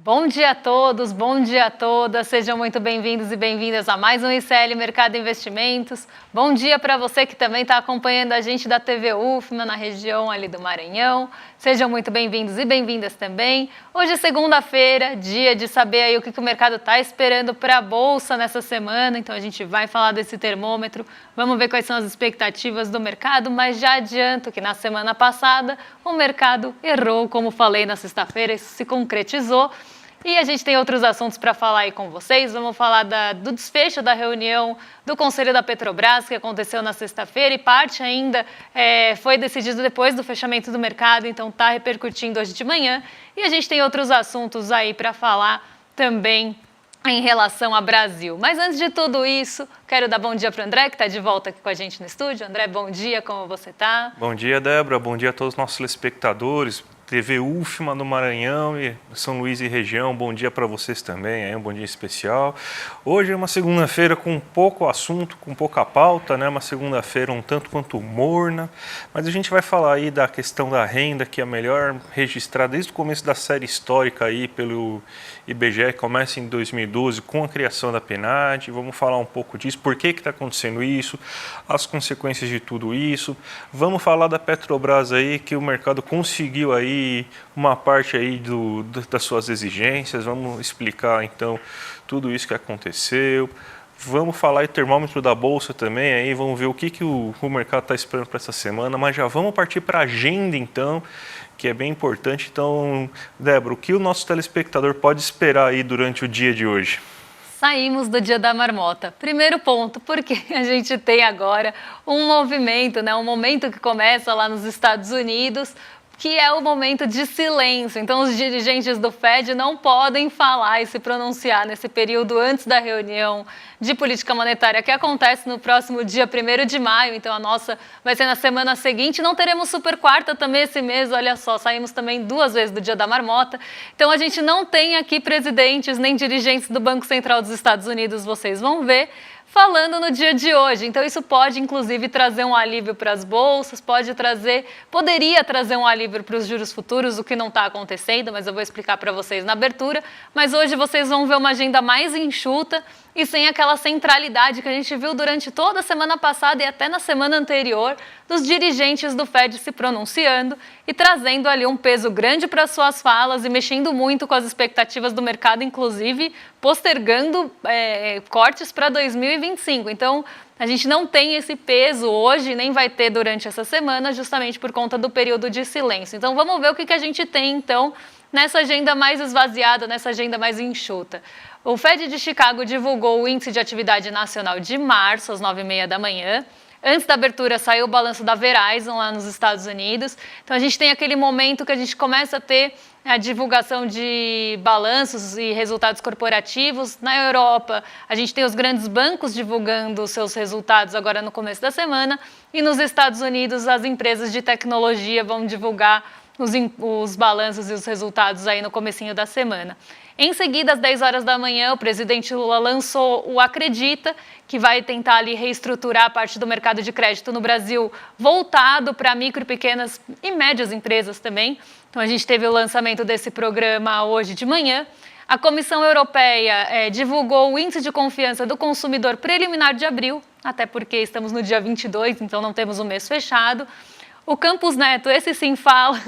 Bom dia a todos, bom dia a todas, sejam muito bem-vindos e bem-vindas a mais um ICL Mercado Investimentos. Bom dia para você que também está acompanhando a gente da TV UFMA na região ali do Maranhão. Sejam muito bem-vindos e bem-vindas também. Hoje é segunda-feira, dia de saber aí o que o mercado está esperando para a Bolsa nessa semana, então a gente vai falar desse termômetro, vamos ver quais são as expectativas do mercado, mas já adianto que na semana passada o mercado errou, como falei na sexta-feira, isso se concretizou. E a gente tem outros assuntos para falar aí com vocês. Vamos falar do desfecho da reunião do Conselho da Petrobras, que aconteceu na sexta-feira, e parte ainda foi decidido depois do fechamento do mercado, então está repercutindo hoje de manhã. E a gente tem outros assuntos aí para falar também em relação ao Brasil. Mas antes de tudo isso, quero dar bom dia para o André, que está de volta aqui com a gente no estúdio. André, bom dia, como você está? Bom dia, Débora. Bom dia a todos os nossos telespectadores. TV UFMA no Maranhão e São Luís e região, bom dia para vocês também, um bom dia especial. Hoje é uma segunda-feira com pouco assunto, com pouca pauta, né? Uma segunda-feira um tanto quanto morna, mas a gente vai falar aí da questão da renda, que é a melhor registrada desde o começo da série histórica aí pelo IBGE, que começa em 2012 com a criação da PNAD. Vamos falar um pouco disso, por que está acontecendo isso, as consequências de tudo isso. Vamos falar da Petrobras aí, que o mercado conseguiu aí uma parte aí das suas exigências. Vamos explicar então tudo isso que aconteceu. Vamos falar do termômetro da Bolsa também, aí vamos ver o que o mercado está esperando para essa semana, mas já vamos partir para a agenda então, que é bem importante. Então, Débora, o que o nosso telespectador pode esperar aí durante o dia de hoje? Saímos do Dia da Marmota. Primeiro ponto, porque a gente tem agora um movimento, um momento que começa lá nos Estados Unidos, que é o momento de silêncio. Então, os dirigentes do Fed não podem falar e se pronunciar nesse período antes da reunião de política monetária que acontece no próximo dia 1º de maio. Então, a nossa vai ser na semana seguinte. Não teremos super quarta também esse mês, olha só, saímos também 2 vezes do Dia da Marmota. Então, a gente não tem aqui presidentes nem dirigentes do Banco Central dos Estados Unidos, vocês vão ver, falando no dia de hoje. Então isso pode inclusive trazer um alívio para as bolsas, poderia trazer um alívio para os juros futuros, o que não está acontecendo, mas eu vou explicar para vocês na abertura. Mas hoje vocês vão ver uma agenda mais enxuta e sem aquela centralidade que a gente viu durante toda a semana passada e até na semana anterior, dos dirigentes do Fed se pronunciando e trazendo ali um peso grande para suas falas e mexendo muito com as expectativas do mercado, inclusive postergando cortes para 2025. Então, a gente não tem esse peso hoje, nem vai ter durante essa semana, justamente por conta do período de silêncio. Então, vamos ver o que a gente tem, então, nessa agenda mais esvaziada, nessa agenda mais enxuta. O Fed de Chicago divulgou o Índice de Atividade Nacional de março, às 9h30 da manhã. Antes da abertura saiu o balanço da Verizon lá nos Estados Unidos. Então a gente tem aquele momento que a gente começa a ter a divulgação de balanços e resultados corporativos. Na Europa, a gente tem os grandes bancos divulgando os seus resultados agora no começo da semana. E nos Estados Unidos, as empresas de tecnologia vão divulgar os balanços e os resultados aí no comecinho da semana. Em seguida, às 10 horas da manhã, o presidente Lula lançou o Acredita, que vai tentar ali reestruturar a parte do mercado de crédito no Brasil, voltado para micro, pequenas e médias empresas também. Então, a gente teve o lançamento desse programa hoje de manhã. A Comissão Europeia divulgou o Índice de Confiança do Consumidor preliminar de abril, até porque estamos no dia 22, então não temos o mês fechado. O Campos Neto, esse sim fala,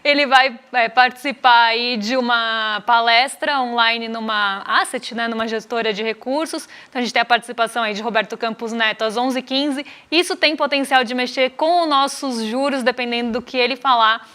ele vai participar aí de uma palestra online numa asset, numa gestora de recursos. Então a gente tem a participação aí de Roberto Campos Neto às 11h15. Isso tem potencial de mexer com os nossos juros, dependendo do que ele falar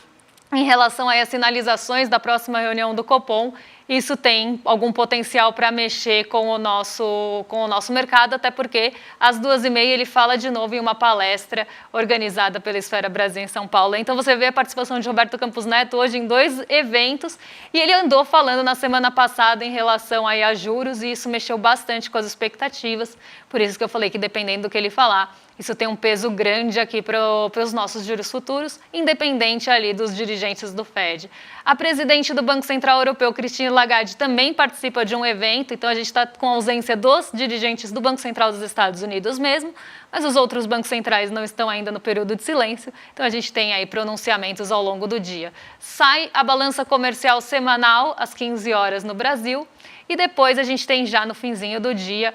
em relação aí às sinalizações da próxima reunião do Copom. Isso tem algum potencial para mexer com o nosso mercado, até porque às 2h30 ele fala de novo em uma palestra organizada pela Esfera Brasil em São Paulo. Então você vê a participação de Roberto Campos Neto hoje em 2 eventos e ele andou falando na semana passada em relação aí a juros e isso mexeu bastante com as expectativas. Por isso que eu falei que dependendo do que ele falar, Isso tem um peso grande aqui para os nossos juros futuros, independente ali dos dirigentes do Fed. A presidente do Banco Central Europeu, Christine Lagarde, também participa de um evento, então a gente está com a ausência dos dirigentes do Banco Central dos Estados Unidos mesmo, mas os outros bancos centrais não estão ainda no período de silêncio, então a gente tem aí pronunciamentos ao longo do dia. Sai a balança comercial semanal às 15 horas no Brasil e depois a gente tem já no finzinho do dia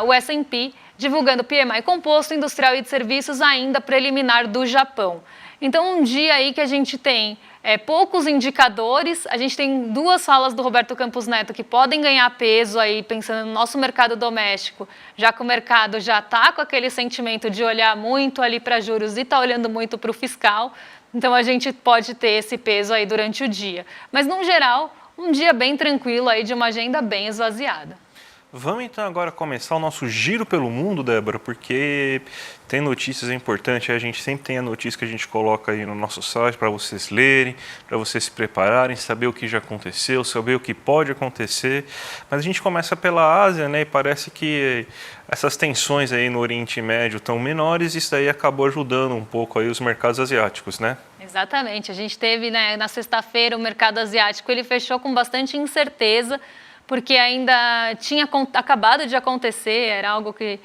o S&P divulgando PMI composto, industrial e de serviços ainda preliminar do Japão. Então, um dia aí que a gente tem poucos indicadores, a gente tem duas falas do Roberto Campos Neto que podem ganhar peso aí, pensando no nosso mercado doméstico, já que o mercado já está com aquele sentimento de olhar muito ali para juros e está olhando muito para o fiscal, então a gente pode ter esse peso aí durante o dia. Mas, no geral, um dia bem tranquilo aí de uma agenda bem esvaziada. Vamos então agora começar o nosso giro pelo mundo, Débora, porque tem notícias importantes, a gente sempre tem a notícia que a gente coloca aí no nosso site para vocês lerem, para vocês se prepararem, saber o que já aconteceu, saber o que pode acontecer. Mas a gente começa pela Ásia, né, e parece que essas tensões aí no Oriente Médio estão menores e isso daí acabou ajudando um pouco aí os mercados asiáticos, né? Exatamente, a gente teve, né, na sexta-feira o mercado asiático, ele fechou com bastante incerteza, porque ainda tinha acabado de acontecer, era algo que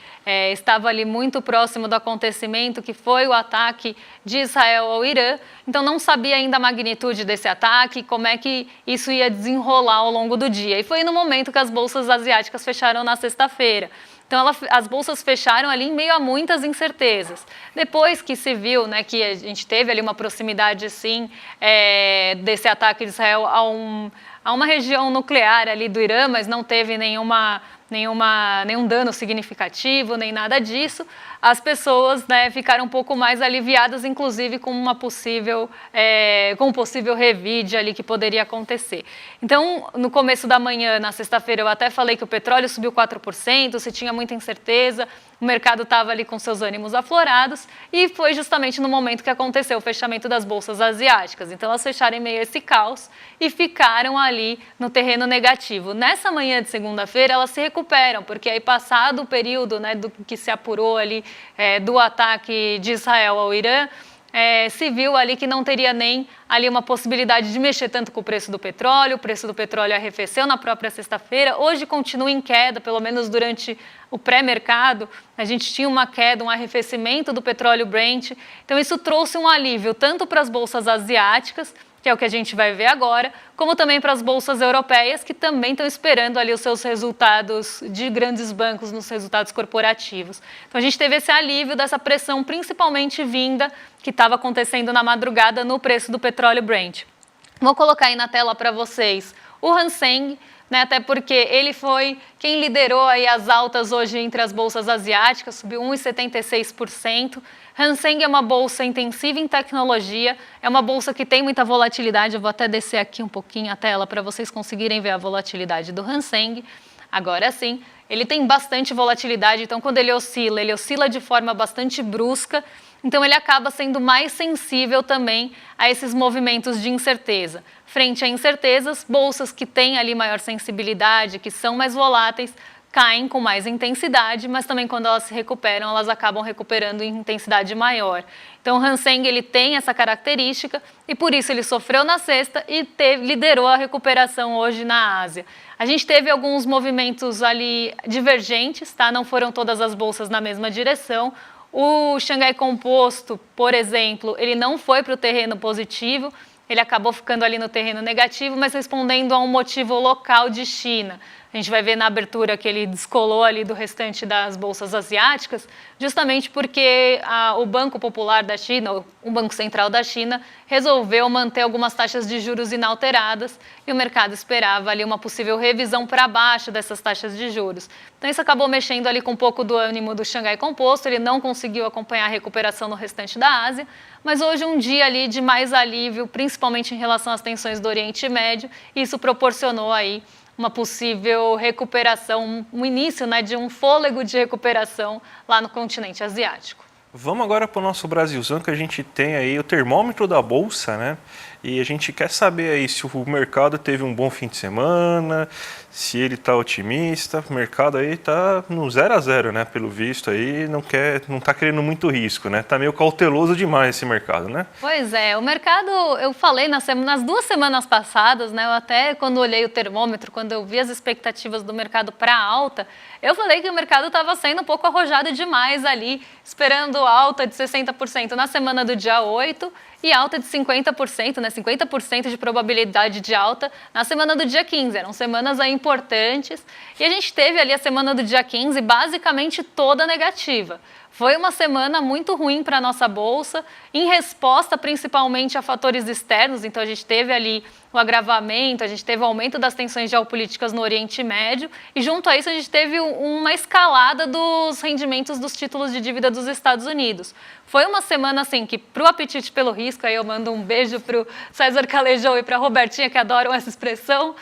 estava ali muito próximo do acontecimento, que foi o ataque de Israel ao Irã. Então, não sabia ainda a magnitude desse ataque, como é que isso ia desenrolar ao longo do dia. E foi no momento que as bolsas asiáticas fecharam na sexta-feira. Então, as bolsas fecharam ali em meio a muitas incertezas. Depois que se viu, né, que a gente teve ali uma proximidade, sim, desse ataque de Israel a uma região nuclear ali do Irã, mas não teve nenhum dano significativo, nem nada disso, as pessoas, né, ficaram um pouco mais aliviadas, inclusive com um possível revide ali que poderia acontecer. Então, no começo da manhã, na sexta-feira, eu até falei que o petróleo subiu 4%, se tinha muita incerteza, o mercado estava ali com seus ânimos aflorados e foi justamente no momento que aconteceu o fechamento das bolsas asiáticas. Então, elas fecharam em meio a esse caos e ficaram ali no terreno negativo. Nessa manhã de segunda-feira, elas se recuperam, porque aí passado o período, né, do que se apurou ali do ataque de Israel ao Irã, se viu ali que não teria nem ali uma possibilidade de mexer tanto com o preço do petróleo arrefeceu na própria sexta-feira, hoje continua em queda, pelo menos durante o pré-mercado, a gente tinha uma queda, um arrefecimento do petróleo Brent, então isso trouxe um alívio tanto para as bolsas asiáticas, que é o que a gente vai ver agora, como também para as bolsas europeias, que também estão esperando ali os seus resultados de grandes bancos nos resultados corporativos. Então, a gente teve esse alívio dessa pressão, principalmente vinda, que estava acontecendo na madrugada no preço do petróleo Brent. Vou colocar aí na tela para vocês o Hang Seng, né, até porque ele foi quem liderou aí as altas hoje entre as bolsas asiáticas, subiu 1,76%. Hang Seng é uma bolsa intensiva em tecnologia, é uma bolsa que tem muita volatilidade, eu vou até descer aqui um pouquinho a tela para vocês conseguirem ver a volatilidade do Hang Seng. Agora sim, ele tem bastante volatilidade, então quando ele oscila de forma bastante brusca, então ele acaba sendo mais sensível também a esses movimentos de incerteza. Frente a incertezas, bolsas que têm ali maior sensibilidade, que são mais voláteis, caem com mais intensidade, mas também quando elas se recuperam, elas acabam recuperando em intensidade maior. Então, o Hang Seng ele tem essa característica e por isso ele sofreu na sexta e liderou a recuperação hoje na Ásia. A gente teve alguns movimentos ali divergentes, tá? Não foram todas as bolsas na mesma direção. O Xangai Composto, por exemplo, ele não foi para o terreno positivo, ele acabou ficando ali no terreno negativo, mas respondendo a um motivo local de China. A gente vai ver na abertura que ele descolou ali do restante das bolsas asiáticas, justamente porque o Banco Popular da China, o Banco Central da China, resolveu manter algumas taxas de juros inalteradas e o mercado esperava ali uma possível revisão para baixo dessas taxas de juros. Então isso acabou mexendo ali com um pouco do ânimo do Xangai Composto, ele não conseguiu acompanhar a recuperação no restante da Ásia, mas hoje um dia ali de mais alívio, principalmente em relação às tensões do Oriente Médio, e isso proporcionou aí uma possível recuperação, um início, né, de um fôlego de recuperação lá no continente asiático. Vamos agora para o nosso Brasilzão, que a gente tem aí o termômetro da Bolsa, né? E a gente quer saber aí se o mercado teve um bom fim de semana, se ele está otimista. O mercado aí está no 0 a 0, né? Pelo visto aí, não está querendo muito risco, né? Está meio cauteloso demais esse mercado, né? Pois é, o mercado, eu falei nas 2 semanas passadas, né? Eu até quando olhei o termômetro, quando eu vi as expectativas do mercado para alta, eu falei que o mercado estava sendo um pouco arrojado demais ali, esperando alta de 60% na semana do dia 8 e alta de 50%, né? 50% de probabilidade de alta na semana do dia 15. Eram semanas aí importantes. E a gente teve ali a semana do dia 15 basicamente toda negativa. Foi uma semana muito ruim para a nossa Bolsa, em resposta principalmente a fatores externos. Então, a gente teve ali o agravamento, a gente teve o aumento das tensões geopolíticas no Oriente Médio e, junto a isso, a gente teve uma escalada dos rendimentos dos títulos de dívida dos Estados Unidos. Foi uma semana, assim, que para o apetite pelo risco, aí eu mando um beijo para o César Calejou e para a Robertinha, que adoram essa expressão,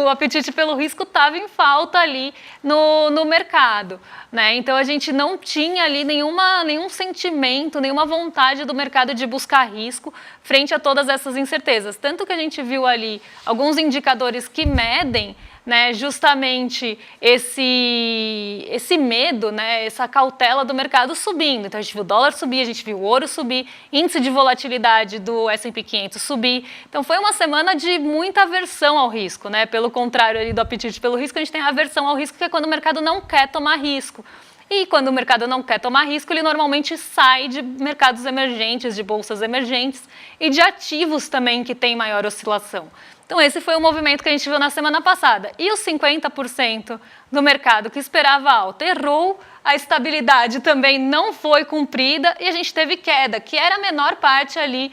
o apetite pelo risco estava em falta ali no mercado, né? Então, a gente não tinha ali nenhum sentimento, nenhuma vontade do mercado de buscar risco frente a todas essas incertezas. Tanto que a gente viu ali alguns indicadores que medem, né, justamente esse medo, né, essa cautela do mercado subindo. Então, a gente viu o dólar subir, a gente viu o ouro subir, índice de volatilidade do S&P 500 subir. Então, foi uma semana de muita aversão ao risco, né? Pelo contrário ali do apetite pelo risco, a gente tem a aversão ao risco, que é quando o mercado não quer tomar risco. E quando o mercado não quer tomar risco, ele normalmente sai de mercados emergentes, de bolsas emergentes e de ativos também que têm maior oscilação. Então, esse foi o movimento que a gente viu na semana passada. E os 50% do mercado que esperava alta errou, a estabilidade também não foi cumprida e a gente teve queda, que era a menor parte ali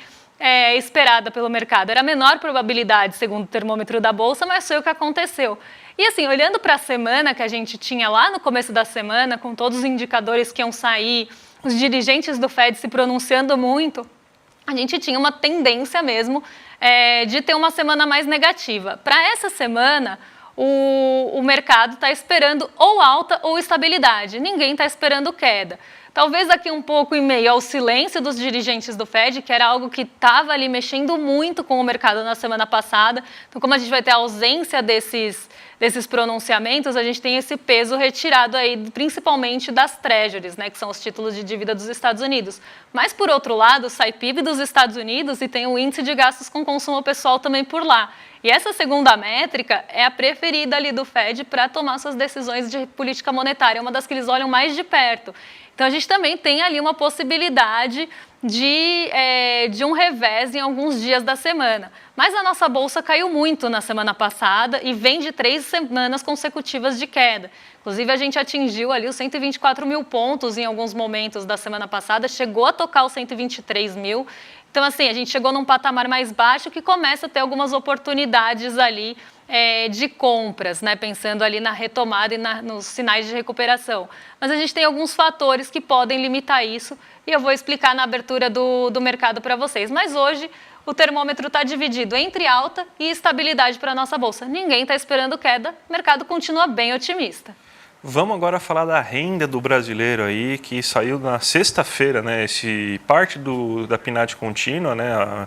esperada pelo mercado. Era a menor probabilidade, segundo o termômetro da Bolsa, mas foi o que aconteceu. E assim, olhando para a semana que a gente tinha lá no começo da semana, com todos os indicadores que iam sair, os dirigentes do Fed se pronunciando muito, a gente tinha uma tendência mesmo de ter uma semana mais negativa. Para essa semana, o mercado está esperando ou alta ou estabilidade. Ninguém está esperando queda. Talvez aqui um pouco em meio ao silêncio dos dirigentes do Fed, que era algo que estava ali mexendo muito com o mercado na semana passada. Então, como a gente vai ter a ausência desses pronunciamentos, a gente tem esse peso retirado aí, principalmente das treasuries, né, que são os títulos de dívida dos Estados Unidos. Mas, por outro lado, sai PIB dos Estados Unidos e tem o índice de gastos com consumo pessoal também por lá. E essa segunda métrica é a preferida ali do Fed para tomar suas decisões de política monetária, é uma das que eles olham mais de perto. Então, a gente também tem ali uma possibilidade de um revés em alguns dias da semana. Mas a nossa Bolsa caiu muito na semana passada e vem de 3 semanas consecutivas de queda. Inclusive, a gente atingiu ali os 124 mil pontos em alguns momentos da semana passada, chegou a tocar os 123 mil. Então, assim, a gente chegou num patamar mais baixo que começa a ter algumas oportunidades ali de compras, né? Pensando ali na retomada e nos sinais de recuperação. Mas a gente tem alguns fatores que podem limitar isso e eu vou explicar na abertura do mercado para vocês. Mas hoje o termômetro está dividido entre alta e estabilidade para a nossa Bolsa. Ninguém está esperando queda, o mercado continua bem otimista. Vamos agora falar da renda do brasileiro aí, que saiu na sexta-feira, né? Parte da PNAD contínua, né?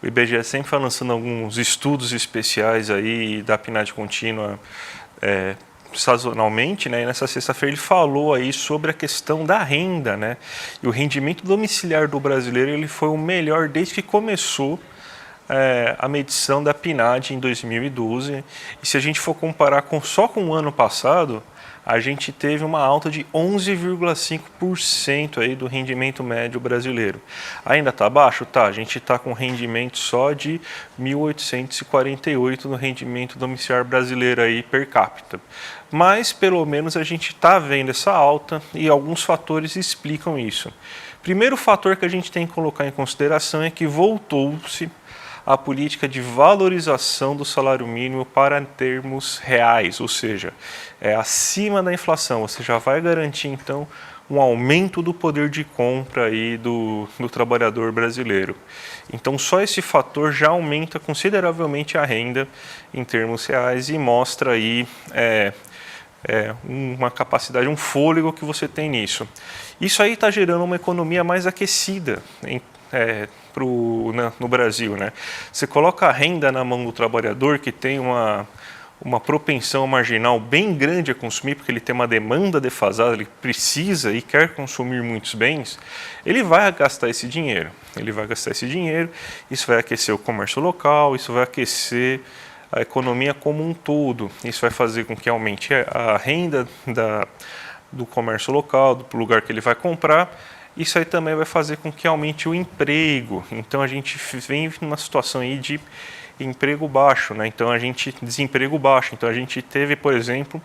O IBGE sempre vai lançando alguns estudos especiais aí da PNAD contínua sazonalmente, né? E nessa sexta-feira ele falou aí sobre a questão da renda, né? E o rendimento domiciliar do brasileiro ele foi o melhor desde que começou a medição da PNAD em 2012. E se a gente for comparar só com o ano passado, a gente teve uma alta de 11,5% aí do rendimento médio brasileiro. Ainda está baixo? Tá, a gente está com rendimento só de 1.848 no rendimento domiciliar brasileiro aí per capita. Mas pelo menos a gente está vendo essa alta e alguns fatores explicam isso. Primeiro fator que a gente tem que colocar em consideração é que voltou-se a política de valorização do salário mínimo para termos reais, ou seja, acima da inflação. Você já vai garantir, então, um aumento do poder de compra aí do trabalhador brasileiro. Então, só esse fator já aumenta consideravelmente a renda em termos reais e mostra aí uma capacidade, um fôlego que você tem nisso. Isso aí está gerando uma economia mais aquecida, no Brasil, né? Você coloca a renda na mão do trabalhador que tem uma propensão marginal bem grande a consumir, porque ele tem uma demanda defasada, ele precisa e quer consumir muitos bens, ele vai gastar esse dinheiro. Isso vai aquecer o comércio local, isso vai aquecer a economia como um todo. Isso vai fazer com que aumente a renda do comércio local, do lugar que ele vai comprar. Isso aí também vai fazer com que aumente o emprego. Então a gente vem numa situação aí de emprego baixo, né? Desemprego baixo. Então a gente teve, por exemplo,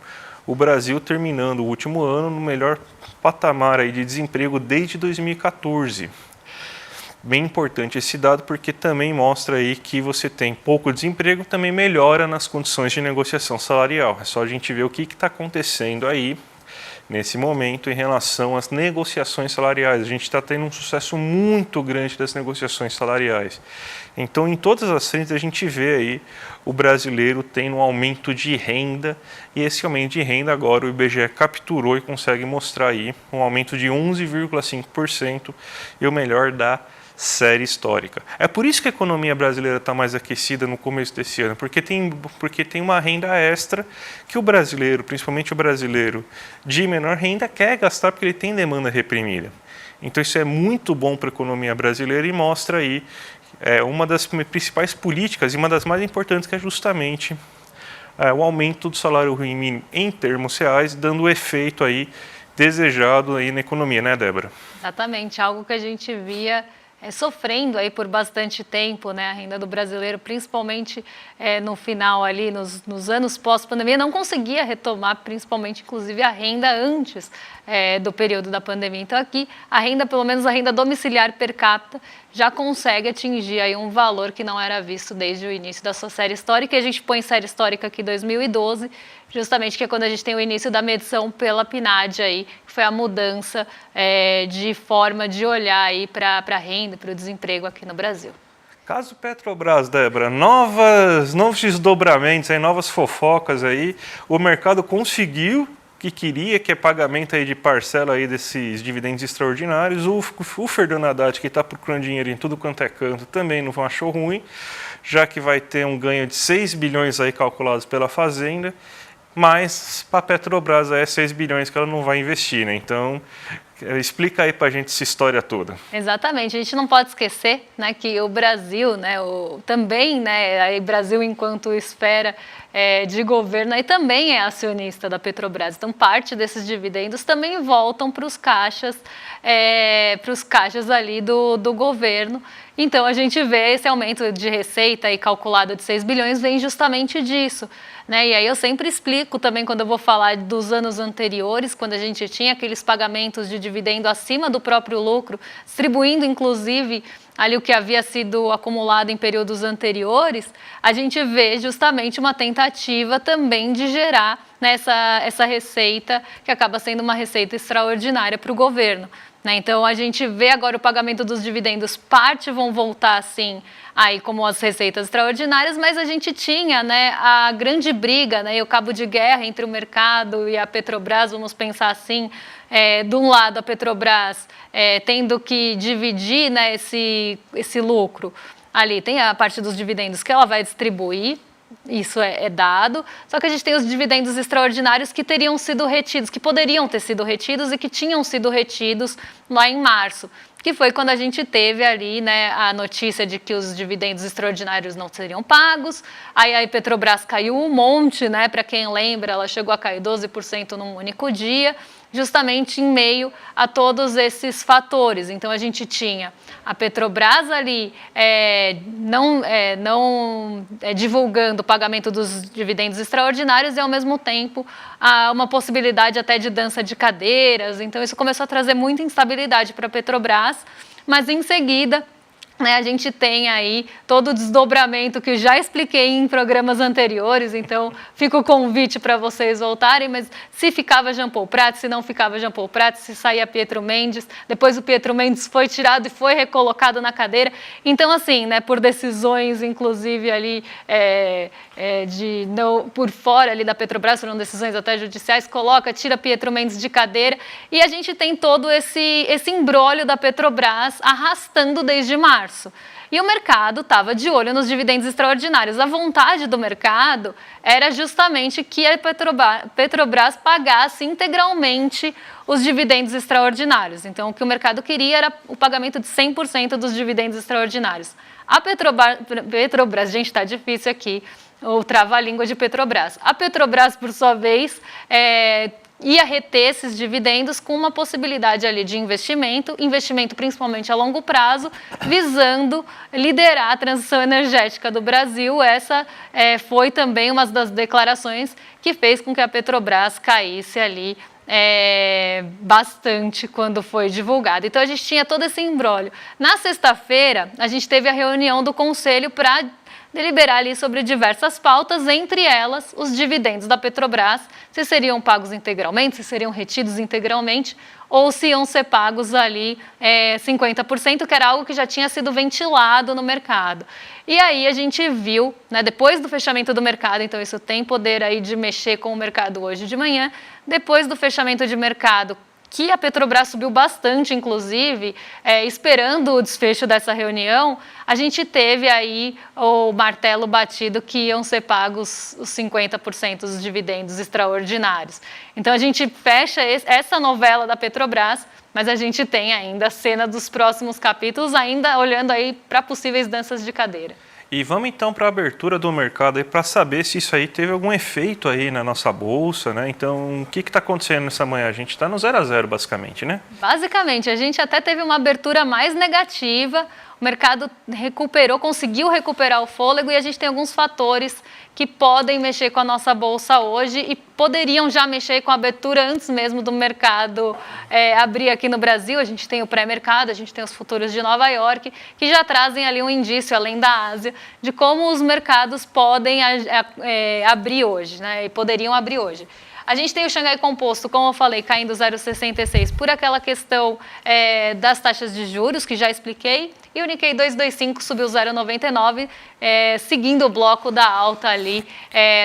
o Brasil terminando o último ano no melhor patamar aí de desemprego desde 2014. Bem importante esse dado porque também mostra aí que você tem pouco desemprego, também melhora nas condições de negociação salarial. É só a gente ver o que está acontecendo aí nesse momento em relação às negociações salariais. A gente está tendo um sucesso muito grande das negociações salariais. Então, em todas as frentes, a gente vê aí o brasileiro tendo um aumento de renda, e esse aumento de renda agora o IBGE capturou e consegue mostrar aí um aumento de 11,5% e o melhor da série histórica. É por isso que a economia brasileira está mais aquecida no começo desse ano, porque tem uma renda extra que o brasileiro, principalmente o brasileiro de menor renda, quer gastar porque ele tem demanda reprimida. Então isso é muito bom para a economia brasileira e mostra aí uma das principais políticas e uma das mais importantes, que é justamente o aumento do salário mínimo em termos reais, dando o efeito aí desejado aí na economia, né, Débora? Exatamente, algo que a gente via sofrendo aí por bastante tempo, né, a renda do brasileiro, principalmente no final ali, nos anos pós-pandemia, não conseguia retomar, principalmente, inclusive, a renda antes do período da pandemia. Então, aqui, a renda, pelo menos a renda domiciliar per capita, já consegue atingir aí um valor que não era visto desde o início da sua série histórica. E a gente põe série histórica aqui 2012, justamente que é quando a gente tem o início da medição pela PNAD aí, que foi a mudança de forma de olhar aí para a renda, para o desemprego aqui no Brasil. Caso Petrobras, Débora, novos desdobramentos, aí, novas fofocas aí, o mercado conseguiu que queria, que é pagamento aí de parcela aí desses dividendos extraordinários. O Fernando Haddad, que está procurando dinheiro em tudo quanto é canto, também não achou ruim, já que vai ter um ganho de 6 bilhões aí calculados pela Fazenda, mas para a Petrobras é 6 bilhões que ela não vai investir, né? Então, explica aí para a gente essa história toda. Exatamente, a gente não pode esquecer, né, que o Brasil, né, também, né, aí Brasil enquanto esfera de governo, aí também é acionista da Petrobras. Então, parte desses dividendos também voltam para os caixas ali do governo. Então, a gente vê esse aumento de receita aí calculado de 6 bilhões vem justamente disso, né? E aí eu sempre explico também quando eu vou falar dos anos anteriores, quando a gente tinha aqueles pagamentos de dividendo acima do próprio lucro, distribuindo inclusive ali o que havia sido acumulado em períodos anteriores, a gente vê justamente uma tentativa também de gerar, né, essa receita que acaba sendo uma receita extraordinária para o governo. Né? Então, a gente vê agora o pagamento dos dividendos, parte vão voltar assim, aí como as receitas extraordinárias, mas a gente tinha, né, a grande briga, né, e o cabo de guerra entre o mercado e a Petrobras, vamos pensar assim, de um lado a Petrobras tendo que dividir, né, esse lucro, ali tem a parte dos dividendos que ela vai distribuir, isso é dado, só que a gente tem os dividendos extraordinários que teriam sido retidos, que poderiam ter sido retidos e que tinham sido retidos lá em março, que foi quando a gente teve ali, né, a notícia de que os dividendos extraordinários não seriam pagos, aí a Petrobras caiu um monte, né, para quem lembra, ela chegou a cair 12% num único dia, justamente em meio a todos esses fatores. Então, a gente tinha a Petrobras ali não divulgando o pagamento dos dividendos extraordinários e, ao mesmo tempo, uma possibilidade até de dança de cadeiras. Então, isso começou a trazer muita instabilidade para a Petrobras, mas, em seguida, né, a gente tem aí todo o desdobramento que eu já expliquei em programas anteriores, então fica o convite para vocês voltarem, mas se ficava Jean Paul Prats, se não ficava Jean Paul Prats, se saía Pietro Mendes, depois o Pietro Mendes foi tirado e foi recolocado na cadeira, então assim, né, por decisões inclusive ali por fora ali da Petrobras, foram decisões até judiciais, tira Pietro Mendes de cadeira e a gente tem todo esse imbróglio da Petrobras arrastando desde março. março. E o mercado estava de olho nos dividendos extraordinários. A vontade do mercado era justamente que a Petrobras pagasse integralmente os dividendos extraordinários. Então, o que o mercado queria era o pagamento de 100% dos dividendos extraordinários. A Petrobras, gente, está difícil aqui, o trava-língua de Petrobras. A Petrobras, por sua vez, ia reter esses dividendos com uma possibilidade ali de investimento principalmente a longo prazo, visando liderar a transição energética do Brasil. Essa foi também uma das declarações que fez com que a Petrobras caísse ali bastante quando foi divulgado. Então a gente tinha todo esse imbróglio. Na sexta-feira, a gente teve a reunião do Conselho para deliberar ali sobre diversas pautas, entre elas os dividendos da Petrobras, se seriam pagos integralmente, se seriam retidos integralmente, ou se iam ser pagos ali 50%, que era algo que já tinha sido ventilado no mercado. E aí a gente viu, né, depois do fechamento do mercado, então isso tem poder aí de mexer com o mercado hoje de manhã, depois do fechamento de mercado, que a Petrobras subiu bastante, inclusive, esperando o desfecho dessa reunião, a gente teve aí o martelo batido que iam ser pagos os 50% dos dividendos extraordinários. Então, a gente fecha essa novela da Petrobras, mas a gente tem ainda a cena dos próximos capítulos, ainda olhando aí para possíveis danças de cadeira. E vamos então para a abertura do mercado aí para saber se isso aí teve algum efeito aí na nossa bolsa, né? Então, o que está acontecendo nessa manhã? A gente está no 0 a 0 basicamente, né? Basicamente, a gente até teve uma abertura mais negativa, o mercado conseguiu recuperar o fôlego e a gente tem alguns fatores que podem mexer com a nossa bolsa hoje e poderiam já mexer com a abertura antes mesmo do mercado abrir aqui no Brasil. A gente tem o pré-mercado, a gente tem os futuros de Nova York, que já trazem ali um indício, além da Ásia, de como os mercados podem abrir hoje, né? E poderiam abrir hoje. A gente tem o Xangai Composto, como eu falei, caindo 0,66 por aquela questão das taxas de juros, que já expliquei, e o Nikkei 225 subiu 0,99, seguindo o bloco da alta ali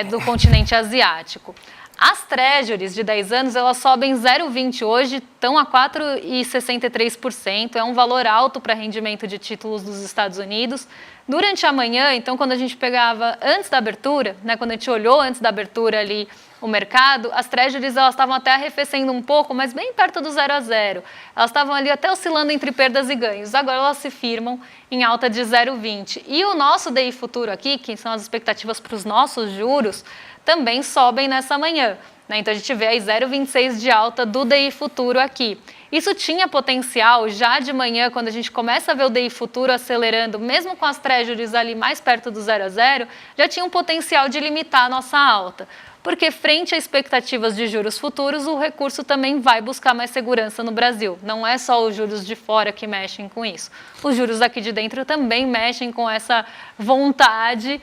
do continente asiático. As treasuries de 10 anos, elas sobem 0,20 hoje, estão a 4,63%, é um valor alto para rendimento de títulos dos Estados Unidos. Durante a manhã, então, quando a gente pegava antes da abertura, né, quando a gente olhou antes da abertura ali o mercado, as treasuries elas estavam até arrefecendo um pouco, mas bem perto do 0 a 0. Elas estavam ali até oscilando entre perdas e ganhos. Agora elas se firmam em alta de 0,20. E o nosso DI futuro aqui, que são as expectativas para os nossos juros, também sobem nessa manhã, né? Então a gente vê aí 0,26 de alta do DI futuro aqui. Isso tinha potencial já de manhã, quando a gente começa a ver o DI futuro acelerando, mesmo com as treasuries ali mais perto do 0 a 0, já tinha um potencial de limitar a nossa alta. Porque frente a expectativas de juros futuros, o recurso também vai buscar mais segurança no Brasil. Não é só os juros de fora que mexem com isso. Os juros aqui de dentro também mexem com essa vontade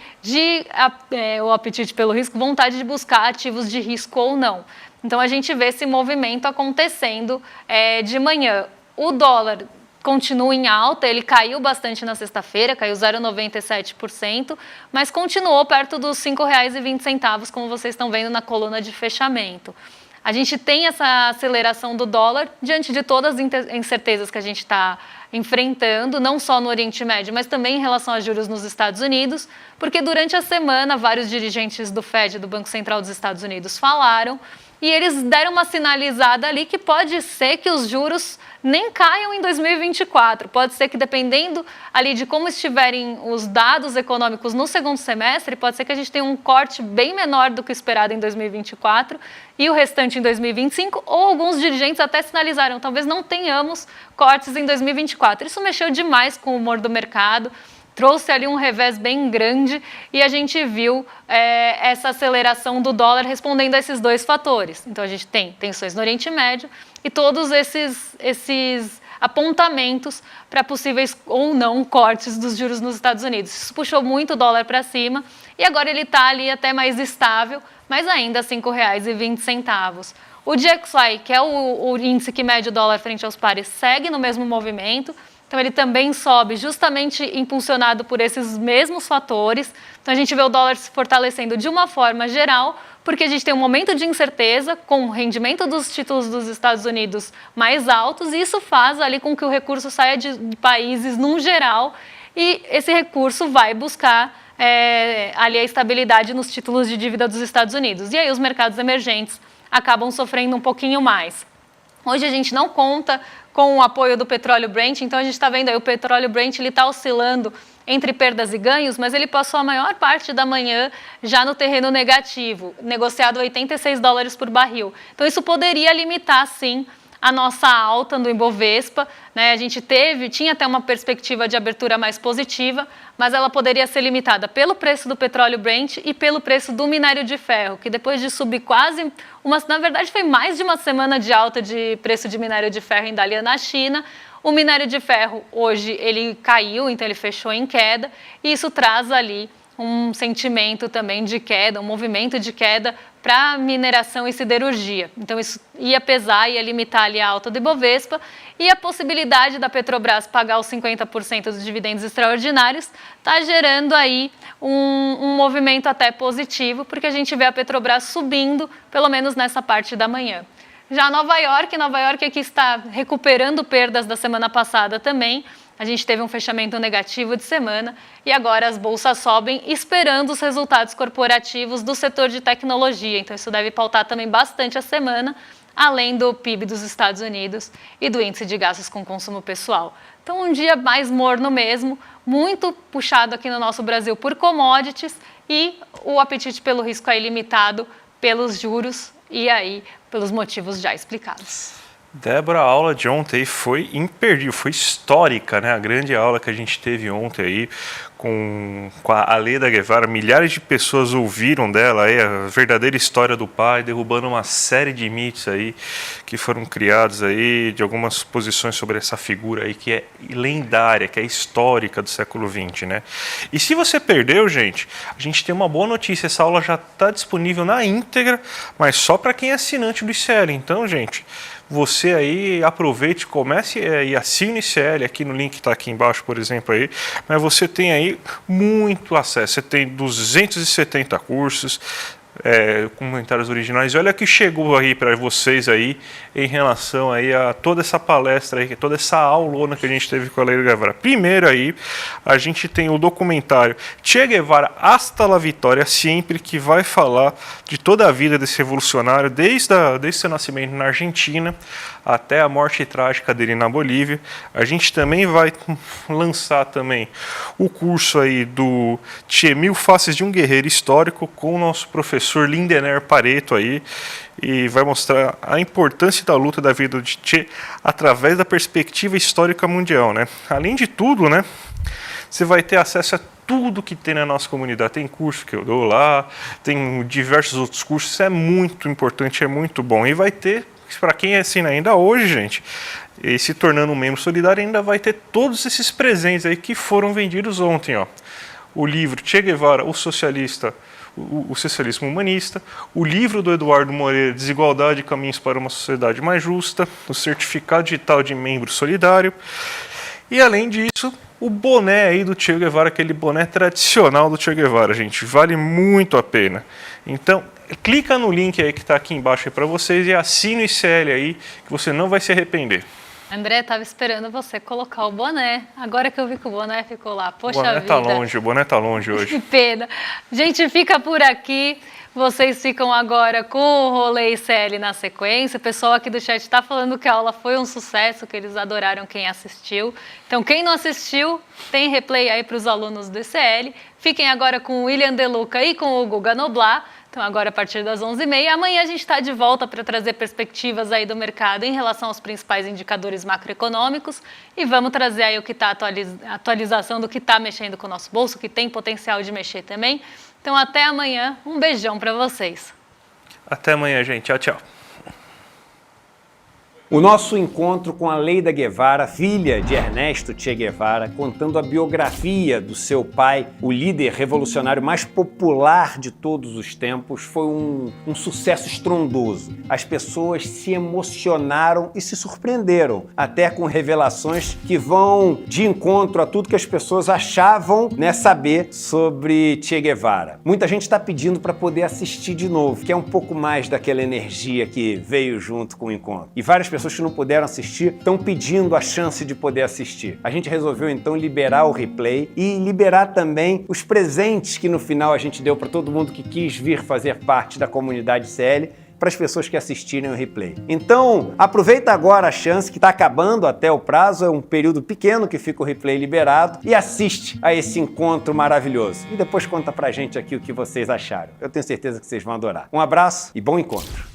o apetite pelo risco, vontade de buscar ativos de risco ou não. Então a gente vê esse movimento acontecendo de manhã. O dólar continua em alta, ele caiu bastante na sexta-feira, caiu 0,97%, mas continuou perto dos R$ 5,20, como vocês estão vendo na coluna de fechamento. A gente tem essa aceleração do dólar diante de todas as incertezas que a gente está enfrentando, não só no Oriente Médio, mas também em relação a juros nos Estados Unidos, porque durante a semana vários dirigentes do Fed, do Banco Central dos Estados Unidos, falaram e eles deram uma sinalizada ali que pode ser que os juros nem caiam em 2024. Pode ser que, dependendo ali de como estiverem os dados econômicos no segundo semestre, pode ser que a gente tenha um corte bem menor do que esperado em 2024 e o restante em 2025, ou alguns dirigentes até sinalizaram, talvez não tenhamos cortes em 2024. Isso mexeu demais com o humor do mercado, trouxe ali um revés bem grande e a gente viu essa aceleração do dólar respondendo a esses dois fatores. Então a gente tem tensões no Oriente Médio e todos esses apontamentos para possíveis ou não cortes dos juros nos Estados Unidos. Isso puxou muito o dólar para cima e agora ele está ali até mais estável, mas ainda R$ 5,20. O DXY, que é o índice que mede o dólar frente aos pares, segue no mesmo movimento, então ele também sobe justamente impulsionado por esses mesmos fatores. Então a gente vê o dólar se fortalecendo de uma forma geral, porque a gente tem um momento de incerteza com o rendimento dos títulos dos Estados Unidos mais altos, e isso faz ali com que o recurso saia de países num geral, e esse recurso vai buscar ali a estabilidade nos títulos de dívida dos Estados Unidos. E aí os mercados emergentes acabam sofrendo um pouquinho mais. Hoje a gente não conta com o apoio do petróleo Brent, então a gente está vendo aí o petróleo Brent está oscilando entre perdas e ganhos, mas ele passou a maior parte da manhã já no terreno negativo, negociado a 86 dólares por barril. Então isso poderia limitar, sim, a nossa alta do Ibovespa, né? A gente tinha até uma perspectiva de abertura mais positiva, mas ela poderia ser limitada pelo preço do petróleo Brent e pelo preço do minério de ferro, que depois de subir na verdade foi mais de uma semana de alta de preço de minério de ferro em Dalian na China. O minério de ferro hoje ele caiu, então ele fechou em queda, e isso traz ali um sentimento também de queda, um movimento de queda para mineração e siderurgia. Então isso ia pesar, ia limitar ali a alta do Ibovespa, e a possibilidade da Petrobras pagar os 50% dos dividendos extraordinários está gerando aí um movimento até positivo, porque a gente vê a Petrobras subindo, pelo menos nessa parte da manhã. Já Nova York aqui está recuperando perdas da semana passada também. A gente teve um fechamento negativo de semana e agora as bolsas sobem esperando os resultados corporativos do setor de tecnologia. Então isso deve pautar também bastante a semana, além do PIB dos Estados Unidos e do índice de gastos com consumo pessoal. Então um dia mais morno mesmo, muito puxado aqui no nosso Brasil por commodities e o apetite pelo risco aí limitado pelos juros e aí pelos motivos já explicados. Débora, a aula de ontem foi imperdível, foi histórica, né? A grande aula que a gente teve ontem aí com a Aleda Guevara, milhares de pessoas ouviram dela aí a verdadeira história do pai, derrubando uma série de mitos aí que foram criados aí, de algumas posições sobre essa figura aí que é lendária, que é histórica do século XX, né? E se você perdeu, gente, a gente tem uma boa notícia, essa aula já está disponível na íntegra, mas só para quem é assinante do ICL. Então, gente, você aí aproveite, comece e assine o ICL aqui no link que está aqui embaixo, por exemplo, aí, mas você tem aí muito acesso, você tem 270 cursos, comentários originais, e olha que chegou aí para vocês aí em relação aí a toda essa palestra aí, toda essa aulona que a gente teve com a Aleda Guevara. Primeiro aí, a gente tem o documentário Che Guevara Hasta la Vitória Sempre, que vai falar de toda a vida desse revolucionário, desde seu nascimento na Argentina até a morte trágica dele na Bolívia. A gente também vai lançar também o curso aí do Che, 1000 Faces de um Guerreiro Histórico, com o nosso professor Lindener Pareto aí, e vai mostrar a importância da luta da vida de Che através da perspectiva histórica mundial, né? Além de tudo, né, você vai ter acesso a tudo que tem na nossa comunidade. Tem curso que eu dou lá, tem diversos outros cursos, isso é muito importante, é muito bom. E vai ter, para quem assina ainda hoje, gente, e se tornando um membro solidário, ainda vai ter todos esses presentes aí que foram vendidos ontem, ó. O livro Che Guevara, o socialismo humanista, o livro do Eduardo Moreira, Desigualdade e Caminhos para uma Sociedade Mais Justa, o certificado digital de membro solidário, e além disso, o boné aí do Che Guevara, aquele boné tradicional do Che Guevara, gente, vale muito a pena. Então, clica no link aí que está aqui embaixo para vocês e assine o ICL aí, que você não vai se arrepender. André, estava esperando você colocar o boné. Agora que eu vi que o boné ficou lá. Poxa vida. O boné tá longe hoje. Que pena. Gente, fica por aqui. Vocês ficam agora com o Rolê ICL na sequência. O pessoal aqui do chat está falando que a aula foi um sucesso, que eles adoraram quem assistiu. Então, quem não assistiu, tem replay aí para os alunos do ICL. Fiquem agora com o William De Luca e com o Guga Noblar. Então, agora a partir das 11h30. Amanhã a gente está de volta para trazer perspectivas aí do mercado em relação aos principais indicadores macroeconômicos. E vamos trazer aí o que está atualização do que está mexendo com o nosso bolso, que tem potencial de mexer também. Então, até amanhã. Um beijão para vocês. Até amanhã, gente. Tchau, tchau. O nosso encontro com a Leida Guevara, filha de Ernesto Che Guevara, contando a biografia do seu pai, o líder revolucionário mais popular de todos os tempos, foi um sucesso estrondoso. As pessoas se emocionaram e se surpreenderam, até com revelações que vão de encontro a tudo que as pessoas achavam, saber sobre Che Guevara. Muita gente está pedindo para poder assistir de novo, que é um pouco mais daquela energia que veio junto com o encontro. E várias pessoas que não puderam assistir estão pedindo a chance de poder assistir. A gente resolveu então liberar o replay e liberar também os presentes que no final a gente deu para todo mundo que quis vir fazer parte da comunidade CL, para as pessoas que assistirem o replay. Então, aproveita agora a chance que está acabando até o prazo, é um período pequeno que fica o replay liberado, e assiste a esse encontro maravilhoso. E depois conta pra gente aqui o que vocês acharam. Eu tenho certeza que vocês vão adorar. Um abraço e bom encontro!